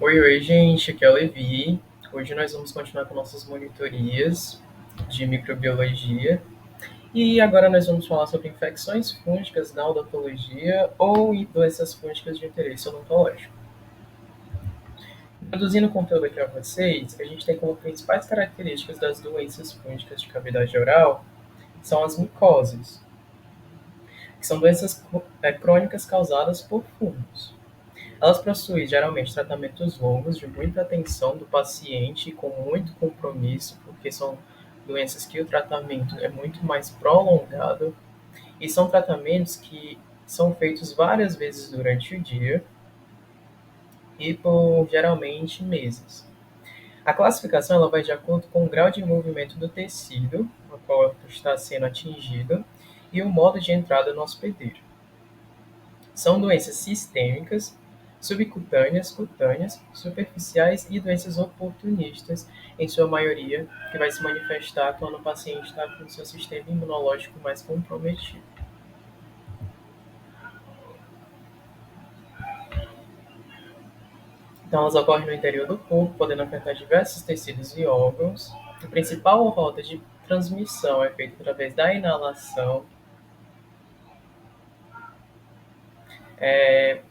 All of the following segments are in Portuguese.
Oi, oi, gente, aqui é o Levi. Hoje nós vamos continuar com nossas monitorias de microbiologia e agora nós vamos falar sobre infecções fúngicas na odontologia ou doenças fúngicas de interesse odontológico. Introduzindo o conteúdo aqui a vocês, a gente tem como principais características das doenças fúngicas de cavidade oral são as micoses, que são doenças crônicas causadas por fungos. Elas possuem geralmente tratamentos longos, de muita atenção do paciente, com muito compromisso, porque são doenças que o tratamento é muito mais prolongado e são tratamentos que são feitos várias vezes durante o dia e por geralmente meses. A classificação ela vai de acordo com o grau de envolvimento do tecido, o qual está sendo atingido, e o modo de entrada no hospedeiro. São doenças sistêmicas, subcutâneas, cutâneas, superficiais e doenças oportunistas, em sua maioria, que vai se manifestar quando o paciente está com o seu sistema imunológico mais comprometido. Então, elas ocorrem no interior do corpo, podendo afetar diversos tecidos e órgãos. A principal rota de transmissão é feita através da inalação. É,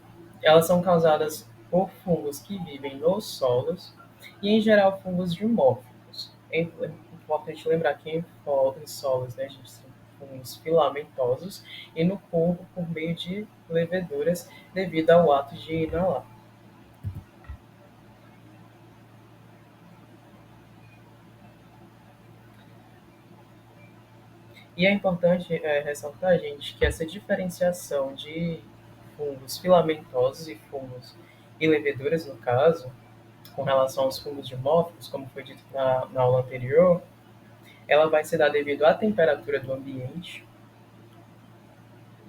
Elas são causadas por fungos que vivem nos solos e, em geral, fungos dimórficos. É importante lembrar que em solos, né, a gente tem fungos filamentosos e no corpo por meio de leveduras devido ao ato de inalar. E é importante ressaltar, gente, que essa diferenciação de fungos filamentosos e fungos e leveduras, no caso, com relação aos fungos dimórficos, como foi dito na aula anterior, ela vai se dar devido à temperatura do ambiente,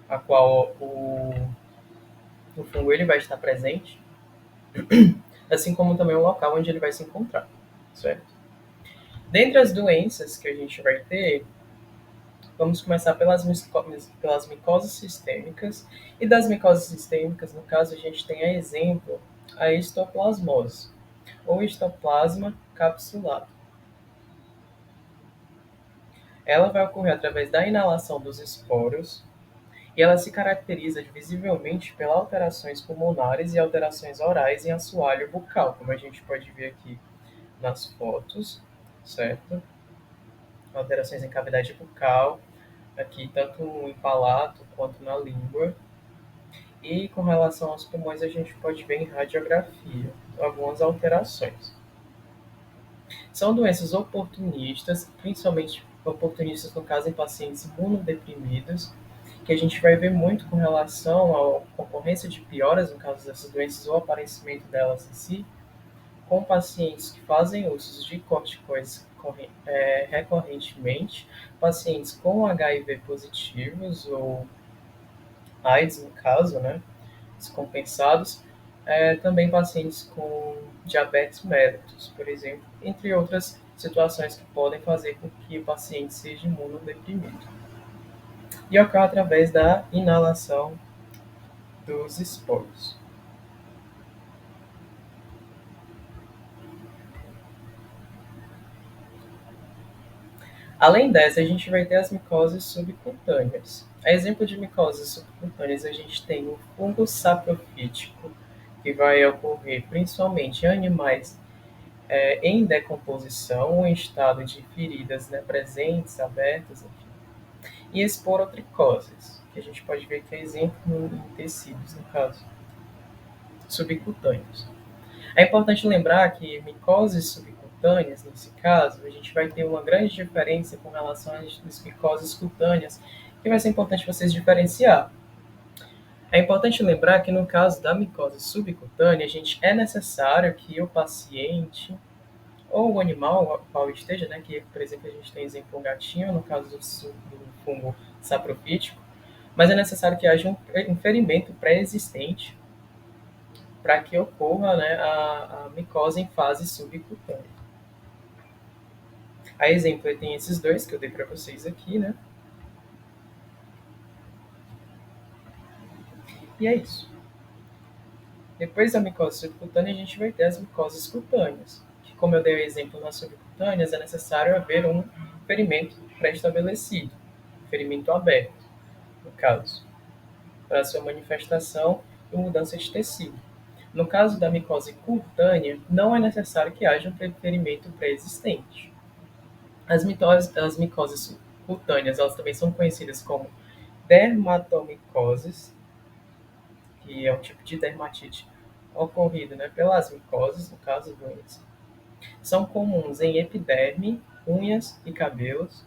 a qual o fungo ele vai estar presente, assim como também o local onde ele vai se encontrar, certo? Dentre as doenças que a gente vai ter, vamos começar pelas micoses sistêmicas. E das micoses sistêmicas, no caso, a gente tem a exemplo a histoplasmose, ou histoplasma capsulado. Ela vai ocorrer através da inalação dos esporos e ela se caracteriza visivelmente pelas alterações pulmonares e alterações orais em assoalho bucal, como a gente pode ver aqui nas fotos, certo? Alterações em cavidade bucal, aqui tanto em palato quanto na língua. E com relação aos pulmões, a gente pode ver em radiografia algumas alterações. São doenças oportunistas, principalmente oportunistas no caso em pacientes imunodeprimidos, que a gente vai ver muito com relação à concorrência de pioras, no caso dessas doenças, ou aparecimento delas em si, com pacientes que fazem uso de corticoides recorrentemente, pacientes com HIV positivos ou AIDS, no caso, né, descompensados, também pacientes com diabetes mellitus, por exemplo, entre outras situações que podem fazer com que o paciente seja imunodeprimido. E ocorre através da inalação dos esporos. Além dessa, a gente vai ter as micoses subcutâneas. A exemplo de micoses subcutâneas, a gente tem o fungo saprofítico, que vai ocorrer principalmente em animais em decomposição ou em estado de feridas, né, presentes, abertas, enfim. E esporotricoses, que a gente pode ver que é exemplo em tecidos, no caso, subcutâneos. É importante lembrar que micoses subcutâneas, nesse caso, a gente vai ter uma grande diferença com relação às micoses cutâneas, que vai ser importante vocês diferenciar. É importante lembrar que no caso da micose subcutânea, a gente é necessário que o paciente ou o animal ao qual esteja, né, que por exemplo a gente tem exemplo um gatinho, no caso do fungo saprofítico, mas é necessário que haja um ferimento pré-existente para que ocorra, né, a micose em fase subcutânea. A exemplo, tem esses dois que eu dei para vocês aqui, né? E é isso. Depois da micose subcutânea, a gente vai ter as micoses cutâneas, que, como eu dei o exemplo nas subcutâneas, é necessário haver um ferimento pré-estabelecido, ferimento aberto, no caso, para sua manifestação e mudança de tecido. No caso da micose cutânea, não é necessário que haja um ferimento pré-existente. As micoses cutâneas, elas também são conhecidas como dermatomicoses, que é um tipo de dermatite ocorrido, né, pelas micoses, no caso doença. São comuns em epiderme, unhas e cabelos.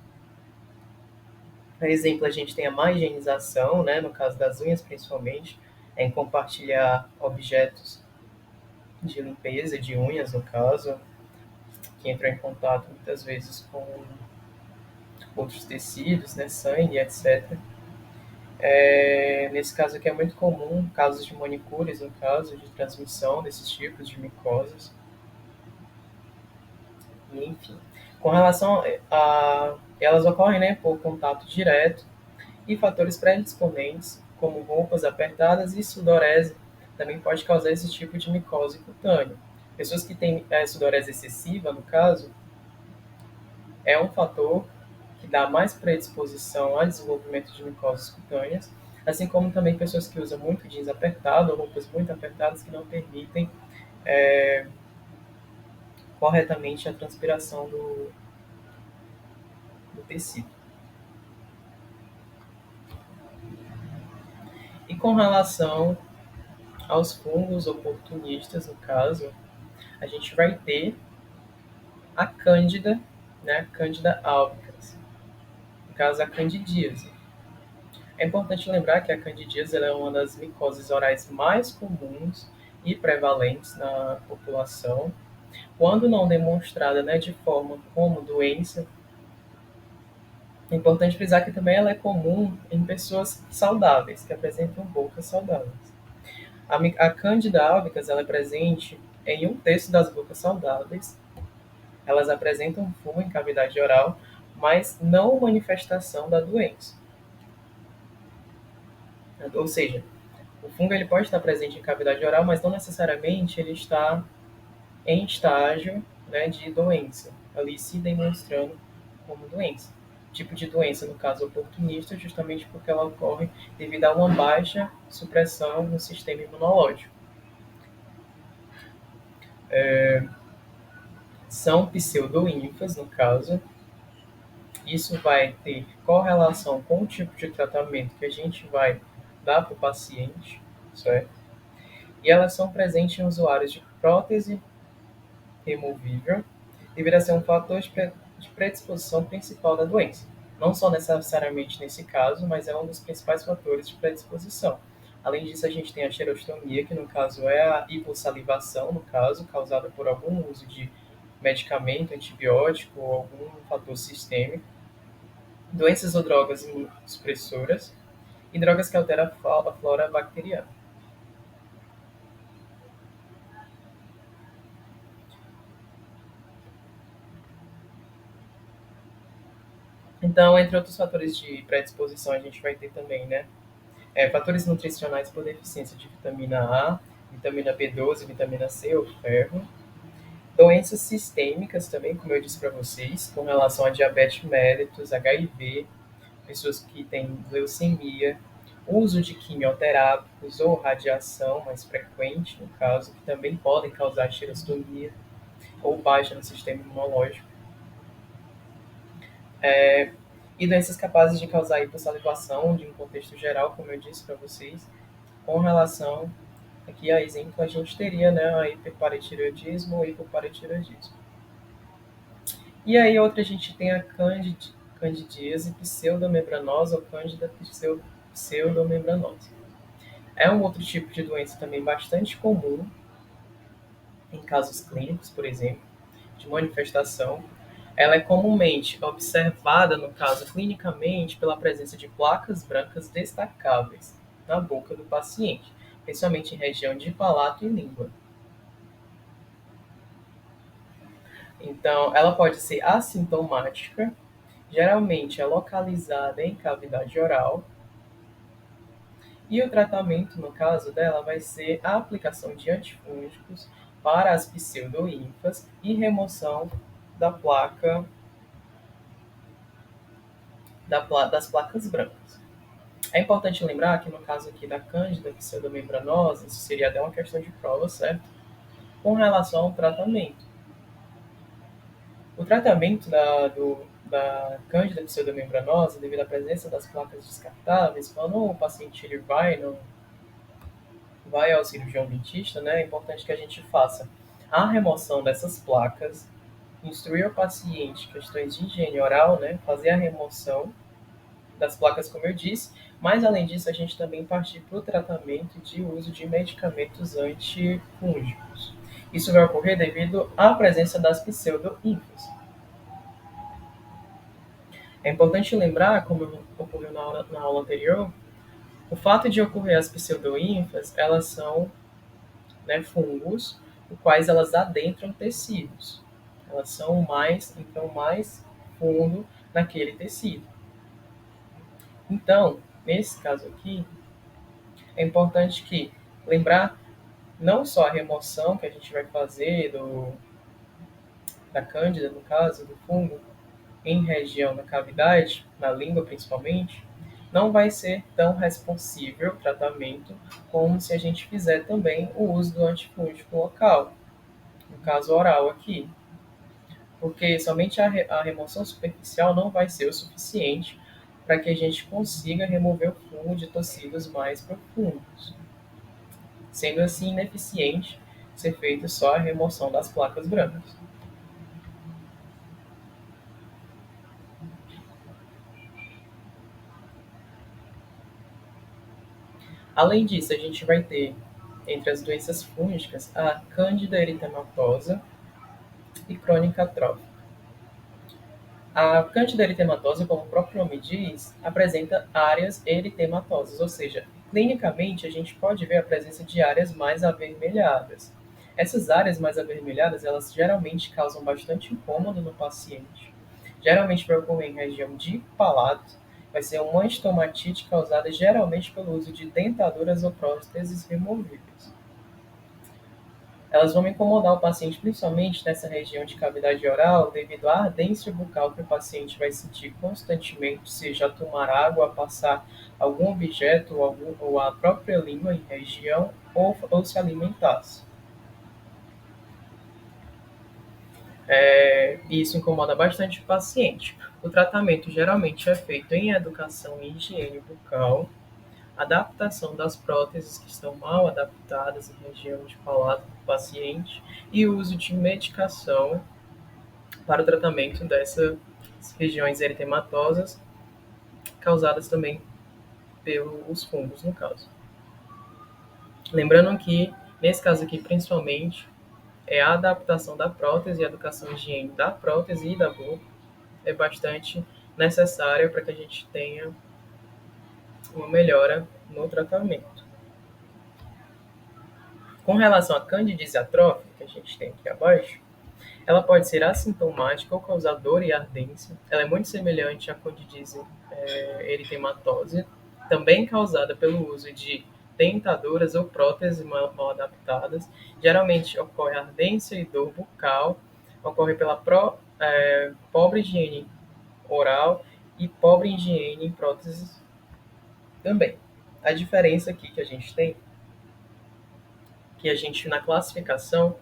Por exemplo, a gente tem a má higienização, né, no caso das unhas principalmente, em compartilhar objetos de limpeza de unhas, no caso, que entram em contato muitas vezes com outros tecidos, né, sangue, etc. Nesse caso aqui é muito comum casos de manicures, no caso, de transmissão desses tipos de micoses, e, enfim. Com relação a elas ocorrem, né, por contato direto e fatores predisponentes, como roupas apertadas e sudorese, também pode causar esse tipo de micose cutânea. Pessoas que têm sudorese excessiva, no caso, é um fator que dá mais predisposição ao desenvolvimento de micoses cutâneas, assim como também pessoas que usam muito jeans apertado ou roupas muito apertadas que não permitem corretamente a transpiração do tecido. E com relação aos fungos oportunistas, no caso, a gente vai ter a Cândida, né, a Cândida albicans, no caso a candidíase. É importante lembrar que a candidíase ela é uma das micoses orais mais comuns e prevalentes na população, quando não demonstrada, né, de forma como doença. É importante frisar que também ela é comum em pessoas saudáveis, que apresentam bocas saudáveis. A Candida albicans ela é presente em um terço das bocas saudáveis. Elas apresentam fungo em cavidade oral, mas não manifestação da doença. Ou seja, o fungo ele pode estar presente em cavidade oral, mas não necessariamente ele está em estágio, né, de doença, ali se demonstrando como doença. Tipo de doença, no caso oportunista, justamente porque ela ocorre devido a uma baixa supressão no sistema imunológico. São pseudoínfas, no caso. Isso vai ter correlação com o tipo de tratamento que a gente vai dar para o paciente, certo? E elas são presentes em usuários de prótese removível, deverá ser um fator de predisposição principal da doença. Não só necessariamente nesse caso, mas é um dos principais fatores de predisposição. Além disso, a gente tem a xerostomia, que no caso é a hipossalivação, no caso, causada por algum uso de medicamento, antibiótico ou algum fator sistêmico. Doenças ou drogas imunossupressoras e drogas que alteram a flora bacteriana. Então, entre outros fatores de predisposição, a gente vai ter também, né, fatores nutricionais por deficiência de vitamina A, vitamina B12, vitamina C ou ferro. Doenças sistêmicas também, como eu disse para vocês, com relação a diabetes mellitus, HIV, pessoas que têm leucemia, uso de quimioterápicos ou radiação mais frequente, no caso, que também podem causar xerostomia ou baixa no sistema imunológico. E doenças capazes de causar hipossalivação, de um contexto geral, como eu disse para vocês, com relação aqui a exemplo, a gente teria, né, a hiperparatireoidismo ou hipoparatireoidismo. E aí outra a gente tem a candidíase pseudomembranosa ou cândida pseudomembranosa. É um outro tipo de doença também bastante comum em casos clínicos, por exemplo, de manifestação. Ela é comumente observada, no caso, clinicamente, pela presença de placas brancas destacáveis na boca do paciente, principalmente em região de palato e língua. Então, ela pode ser assintomática, geralmente é localizada em cavidade oral, E o tratamento, no caso dela, vai ser a aplicação de antifúngicos para as pseudoínfas e remoção da placa, das placas brancas. É importante lembrar que no caso aqui da Cândida pseudomembranosa, isso seria até uma questão de prova, certo? Com relação ao tratamento. O tratamento da Cândida pseudomembranosa, devido à presença das placas descartáveis, quando o paciente ele vai ao cirurgião dentista, né, é importante que a gente faça a remoção dessas placas, instruir o paciente questões de higiene oral, né, fazer a remoção das placas, como eu disse, mas além disso, a gente também partir para o tratamento de uso de medicamentos antifúngicos. Isso vai ocorrer devido à presença das pseudoínfas. É importante lembrar, como ocorreu na aula anterior, o fato de ocorrer as pseudoínfas, elas são, né, fungos, os quais elas adentram tecidos. Elas são mais, então, mais fundo naquele tecido. Então, nesse caso aqui, é importante que lembrar não só a remoção que a gente vai fazer da cândida, no caso, do fungo, em região da cavidade, na língua principalmente, não vai ser tão responsível o tratamento como se a gente fizer também o uso do antifúngico local, no caso oral aqui, porque somente a remoção superficial não vai ser o suficiente para que a gente consiga remover o fungo de tecidos mais profundos, sendo assim ineficiente ser feita só a remoção das placas brancas. Além disso, a gente vai ter, entre as doenças fúngicas, a Candida eritematosa e crônica trófica. A Candida eritematosa, como o próprio nome diz, apresenta áreas eritematosas, ou seja, clinicamente a gente pode ver a presença de áreas mais avermelhadas. Essas áreas mais avermelhadas, elas geralmente causam bastante incômodo no paciente. Geralmente vai ocorrer em região de palato, vai ser uma estomatite causada geralmente pelo uso de dentaduras ou próteses removíveis. Elas vão incomodar o paciente principalmente nessa região de cavidade oral, devido à ardência bucal que o paciente vai sentir constantemente, seja a tomar água, a passar algum objeto ou a própria língua em região, ou se alimentasse. E isso incomoda bastante o paciente. O tratamento geralmente é feito em educação e higiene bucal, adaptação das próteses que estão mal adaptadas em região de palato do paciente e uso de medicação para o tratamento dessas regiões eritematosas causadas também pelos fungos, no caso. Lembrando que, nesse caso aqui, principalmente, é a adaptação da prótese e a educação e higiene da prótese e da boca é bastante necessária para que a gente tenha uma melhora no tratamento. Com relação à candidíase atrófica, que a gente tem aqui abaixo, ela pode ser assintomática ou causar dor e ardência. Ela é muito semelhante à candidíase eritematosa, também causada pelo uso de dentaduras ou próteses mal adaptadas. Geralmente ocorre ardência e dor bucal, ocorre pela pobre higiene oral e pobre higiene em próteses também. A diferença aqui que a gente tem, que a gente na classificação,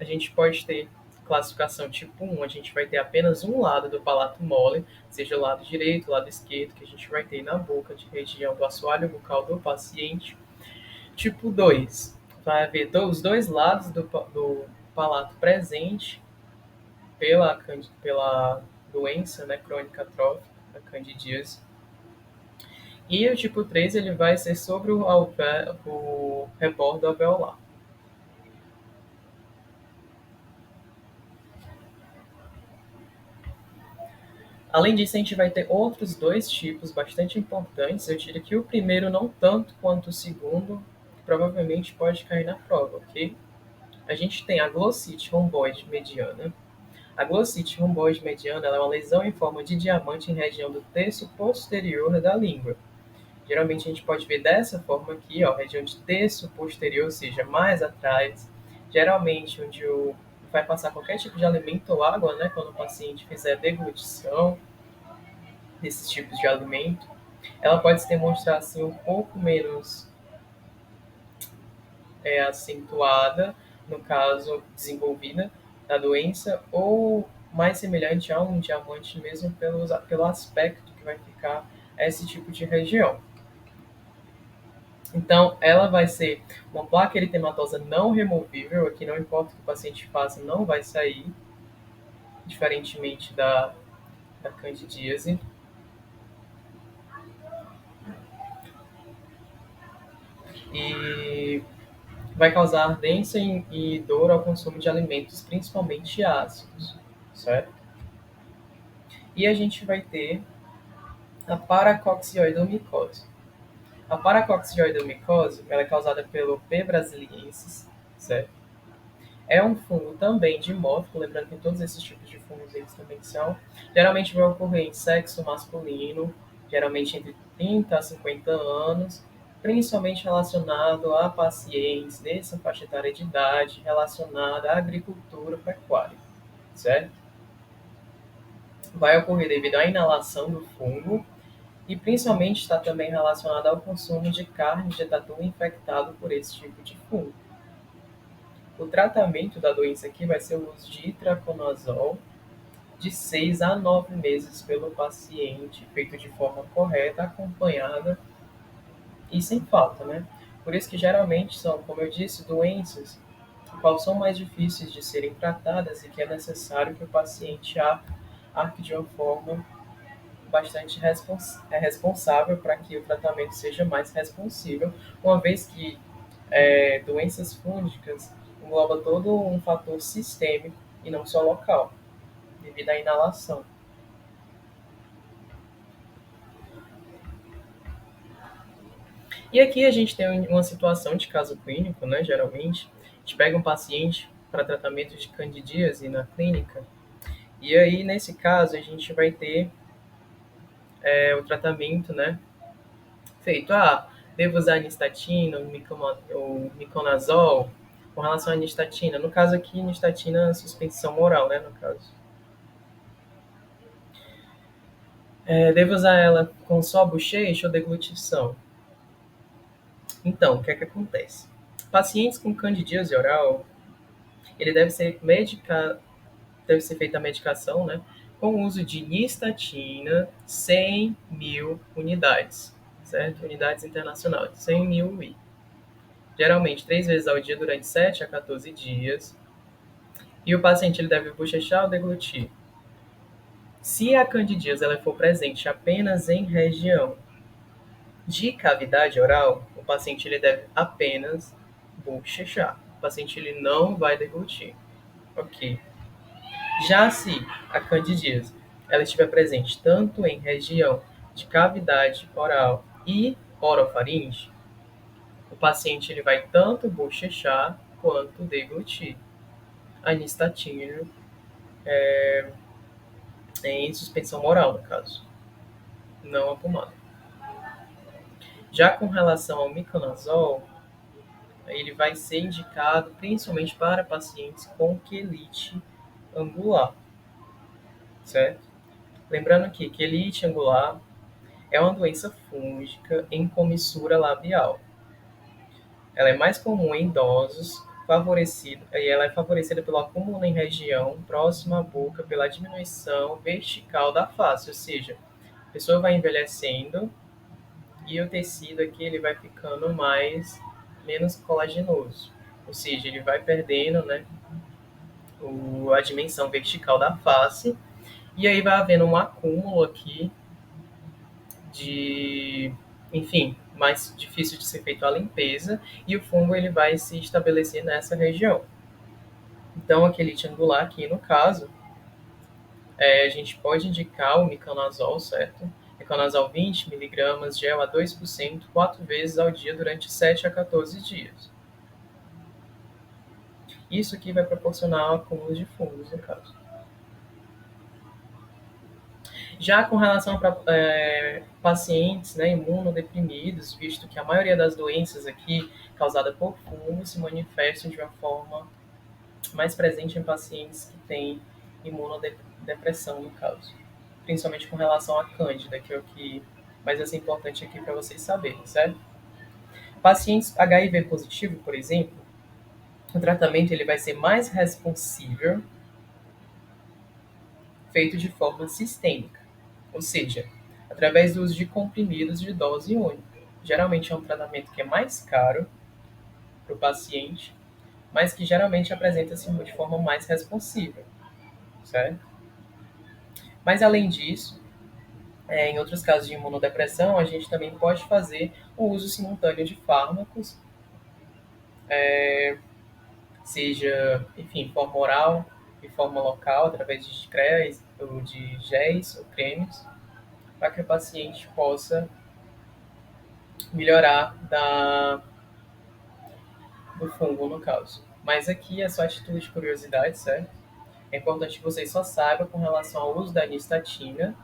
a gente pode ter classificação tipo 1, a gente vai ter apenas um lado do palato mole, seja o lado direito, o lado esquerdo, que a gente vai ter na boca, de região do assoalho bucal do paciente. Tipo 2, vai haver os dois lados do palato presente pela doença, né, crônica trófica, a candidíase. E o tipo 3 ele vai ser sobre o rebordo alveolar. Além disso, a gente vai ter outros dois tipos bastante importantes. Eu diria que o primeiro não tanto quanto o segundo, que provavelmente pode cair na prova, ok? A gente tem a glossite romboide mediana. A glossite romboide mediana ela é uma lesão em forma de diamante em região do terço posterior da língua. Geralmente a gente pode ver dessa forma aqui, ó, região de terço posterior, ou seja, mais atrás, geralmente onde vai passar qualquer tipo de alimento ou água, né, quando o paciente fizer deglutição desses tipos de alimento, ela pode se demonstrar assim um pouco menos acentuada, no caso desenvolvida da doença, ou mais semelhante a um diamante mesmo pelo aspecto que vai ficar esse tipo de região. Então, ela vai ser uma placa eritematosa não removível, aqui não importa o que o paciente faça, não vai sair, diferentemente da candidíase. E vai causar ardência e dor ao consumo de alimentos, principalmente ácidos, certo? E a gente vai ter a paracoccioidomicose. A paracoccioidomicose ela é causada pelo P. brasiliensis, certo? É um fungo também dimórfico, lembrando que todos esses tipos de fungos eles também são. Geralmente vai ocorrer em sexo masculino, geralmente entre 30 a 50 anos, principalmente relacionado a pacientes nessa faixa etária de idade, relacionada à agricultura pecuária, certo? Vai ocorrer devido à inalação do fungo e principalmente está também relacionado ao consumo de carne de tatu infectado por esse tipo de fungo. O tratamento da doença aqui vai ser o uso de itraconazol de 6 a 9 meses pelo paciente, feito de forma correta, acompanhada e sem falta, né? Por isso que geralmente são, como eu disse, doenças qual são mais difíceis de serem tratadas e que é necessário que o paciente arque de uma forma bastante responsável para que o tratamento seja mais responsível, uma vez que doenças fúngicas engloba todo um fator sistêmico e não só local, devido à inalação. E aqui a gente tem uma situação de caso clínico, né? Geralmente, a gente pega um paciente para tratamento de candidíase na clínica, e aí nesse caso a gente vai ter o tratamento, né? Feito, devo usar anistatina, ou miconazol, com relação à anistatina. No caso aqui, anistatina suspensão oral, né? No caso. Devo usar ela com só bochecha ou deglutição? Então, o que é que acontece? Pacientes com candidíase oral, ele deve ser feita a medicação, né, com o uso de nistatina 100.000 unidades, certo? Unidades internacionais, 100.000 UI. Geralmente 3 vezes ao dia durante 7 a 14 dias. E o paciente ele deve bochechar ou deglutir. Se a candidíase ela for presente apenas em região de cavidade oral, o paciente ele deve apenas bochechar. O paciente ele não vai deglutir. Ok. Já se a candidíase ela estiver presente tanto em região de cavidade oral e orofaringe, o paciente ele vai tanto bochechar quanto deglutir a nistatina em suspensão oral, no caso, não a pomada. Já com relação ao miconazol, ele vai ser indicado principalmente para pacientes com quelite angular, certo? Lembrando aqui que quelite angular é uma doença fúngica em comissura labial. Ela é mais comum em idosos, e ela é favorecida pelo acúmulo em região próxima à boca pela diminuição vertical da face, ou seja, a pessoa vai envelhecendo e o tecido aqui ele vai ficando menos colagenoso, ou seja, ele vai perdendo, né, a dimensão vertical da face e aí vai havendo um acúmulo aqui de, enfim, mais difícil de ser feito a limpeza e o fungo ele vai se estabelecer nessa região. Então, aquele angular aqui, no caso, a gente pode indicar o miconazol, certo? Miconazol 20 miligramas, gel a 2%, 4 vezes ao dia durante 7 a 14 dias. Isso aqui vai proporcionar o acúmulo de fungos, no caso. Já com relação a pacientes, né, imunodeprimidos, visto que a maioria das doenças aqui causada por fungos se manifestam de uma forma mais presente em pacientes que têm imunodepressão, no caso. Principalmente com relação à cândida, que é o que mais é importante aqui para vocês saberem, certo? Pacientes HIV positivo, por exemplo, o tratamento ele vai ser mais responsível, feito de forma sistêmica, ou seja, através do uso de comprimidos de dose única. Geralmente é um tratamento que é mais caro para o paciente, mas que geralmente apresenta-se de forma mais responsiva, certo? Mas além disso, em outros casos de imunodepressão, a gente também pode fazer o uso simultâneo de fármacos, seja, enfim, forma oral e forma local, através de CREAs, ou de géis ou cremes, para que o paciente possa melhorar do fungo, no caso. Mas aqui é só a título de curiosidade, certo? É importante que vocês só saibam com relação ao uso da anistatina,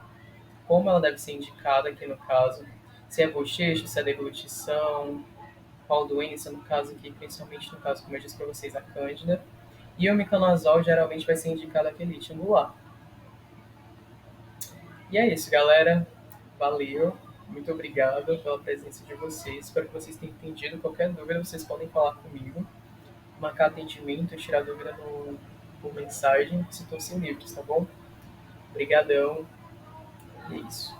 como ela deve ser indicada aqui no caso, se é bochecho, se é deglutição, qual doença, no caso aqui, principalmente no caso, como eu disse para vocês, a cândida. E o miconazol geralmente vai ser indicado a quelite angular. E é isso, galera. Valeu. Muito obrigado pela presença de vocês. Espero que vocês tenham entendido. Qualquer dúvida, vocês podem falar comigo, marcar atendimento, tirar dúvida por mensagem. Sintam-se livres, tá bom? Obrigadão. E é isso.